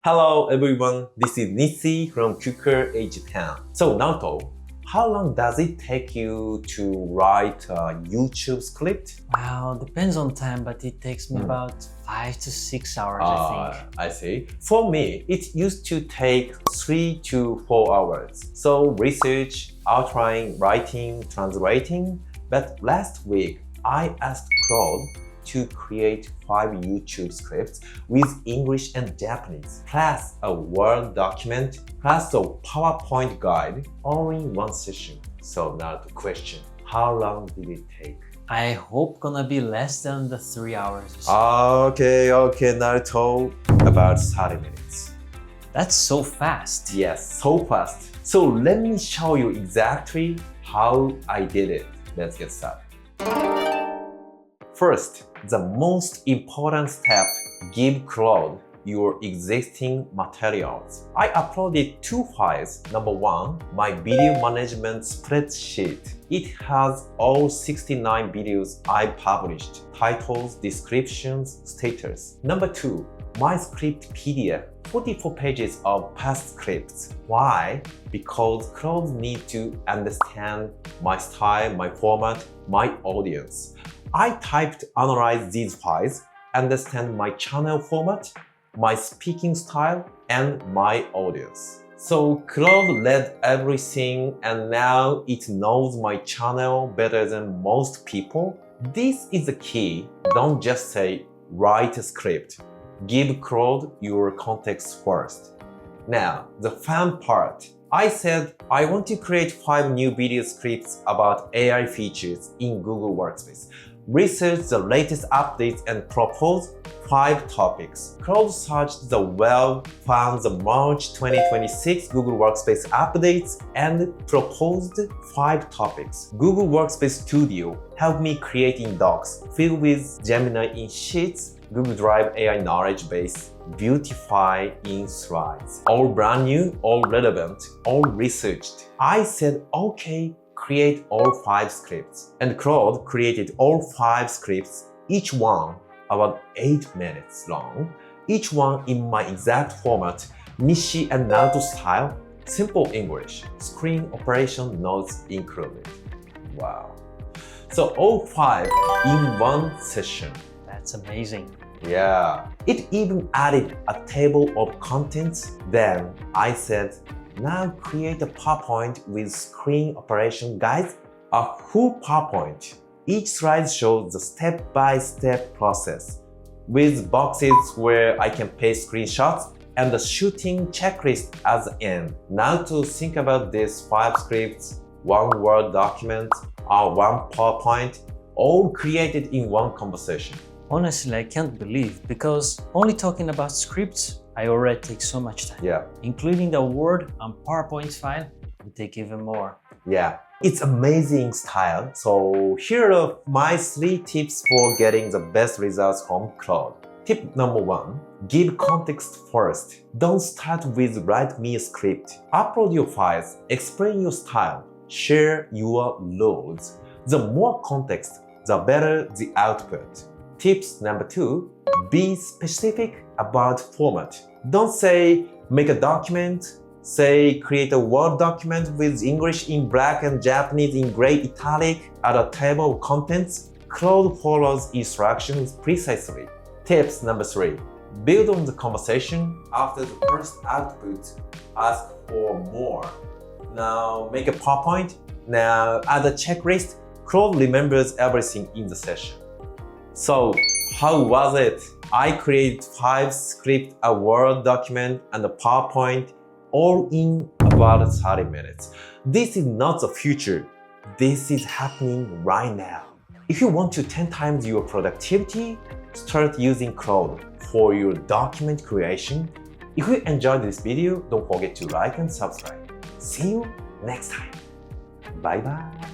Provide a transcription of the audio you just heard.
Hello everyone, this is Nissy from Google Japan. So Naruto, how long does it take you to write a YouTube script? Well, depends on time, but it takes me about 5 to 6 hours, I think. I see. For me, it used to take 3 to 4 hours. So research, outline, writing, translating. But last week, I asked Claude to create 5 YouTube scripts with English and Japanese, plus a Word document, plus a PowerPoint guide, all in one session. So now the question, how long did it take? I hope gonna be less than the 3 hours. Okay, Naruto, about 30 minutes. That's so fast. Yes, so fast. So let me show you exactly how I did it. Let's get started. First, the most important step, give Claude your existing materials. I uploaded 2 files. Number 1, my video management spreadsheet. It has all 69 videos I published, titles, descriptions, status. Number 2, my script PDF, 44 pages of past scripts. Why? Because Claude needs to understand my style, my format, my audience. I typed analyze these files, understand my channel format, my speaking style, and my audience. So Claude read everything and now it knows my channel better than most people. This is the key. Don't just say, write a script. Give Claude your context first. Now, the fun part. I said I want to create 5 new video scripts about AI features in Google Workspace. Research the latest updates and propose 5 topics. Claude searched the web, found the March 2026 Google Workspace updates, and proposed 5 topics. Google Workspace Studio helped me creating docs filled with Gemini in Sheets, Google Drive AI knowledge base, Beautify in slides. All brand new, all relevant, all researched. I said, okay, create all 5 scripts. And Claude created all 5 scripts, each one about 8 minutes long, each one in my exact format, Nissy and Naruto style, simple English, screen operation notes included. Wow. So all 5 in one session. That's amazing. Yeah. It even added a table of contents. Then I said, now create a PowerPoint with screen operation guides, a full PowerPoint. Each slide shows the step-by-step process with boxes where I can paste screenshots and the shooting checklist at the end. Now to think about these 5 scripts, 1 Word document, or 1 PowerPoint, all created in one conversation. Honestly, I can't believe because only talking about scripts, I already take so much time. Yeah. Including the Word and PowerPoint file will take even more. Yeah. It's amazing style. So here are my 3 tips for getting the best results from Claude. Tip number 1, give context first. Don't start with write me a script. Upload your files, explain your style, share your loads. The more context, the better the output. Tips number 2, be specific about format. Don't say make a document, say create a Word document with English in black and Japanese in gray italic, add a table of contents. Claude follows instructions precisely. Tips number 3, build on the conversation. After the first output, ask for more. Now make a PowerPoint. Now add a checklist. Claude remembers everything in the session. So, how was it? I created 5 scripts, a Word document, and a PowerPoint, all in about 30 minutes. This is not the future. This is happening right now. If you want to 10 times your productivity, start using Claude for your document creation. If you enjoyed this video, don't forget to like and subscribe. See you next time. Bye bye.